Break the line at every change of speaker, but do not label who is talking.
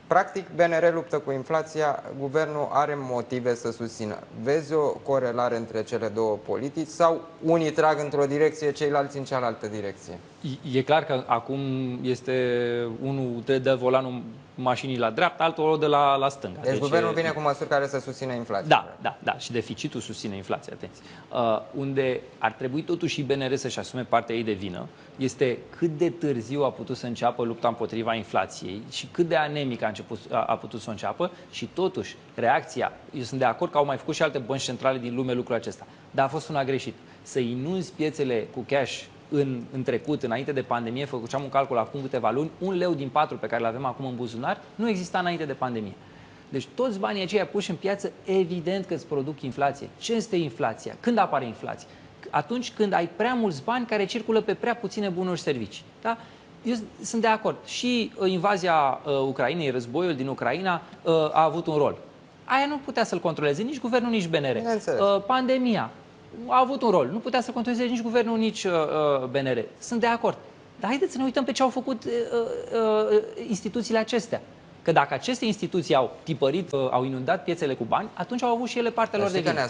Practic, BNR luptă cu inflația, guvernul are motive să susțină. Vezi o corelare între cele două politici sau unii trag într-o direcție, ceilalți în cealaltă direcție?
E clar că acum unul dă volanul mașinii la dreapta, altul o dă la stânga.
Deci guvernul vine cu măsuri care să susțină inflația.
Da. Și deficitul susține inflația, atenție. Unde ar trebui totuși și BNR să-și asume partea ei de vină este cât de târziu a putut să înceapă lupta împotriva inflației și cât de anemic a putut să o înceapă și totuși reacția, eu sunt de acord că au mai făcut și alte bănci centrale din lume lucrul acesta, dar a fost una greșit. Să inunzi piețele cu cash în trecut, înainte de pandemie, făceam un calcul acum câteva luni, 1 leu din 4 pe care le avem acum în buzunar nu exista înainte de pandemie. Deci toți banii aceia puși în piață, evident că îți produc inflație. Ce este inflația? Când apare inflație? Atunci când ai prea mulți bani care circulă pe prea puține bunuri și servicii. Da? Eu sunt de acord. Și invazia Ucrainei, războiul din Ucraina a avut un rol. Aia nu putea să-l controleze nici guvernul, nici BNR. Pandemia a avut un rol. Nu putea să controleze nici guvernul, nici BNR. Sunt de acord. Dar haideți să ne uităm pe ce au făcut instituțiile acestea. Că dacă aceste instituții au tipărit, au inundat piețele cu bani, atunci au avut și ele partea lor de vină.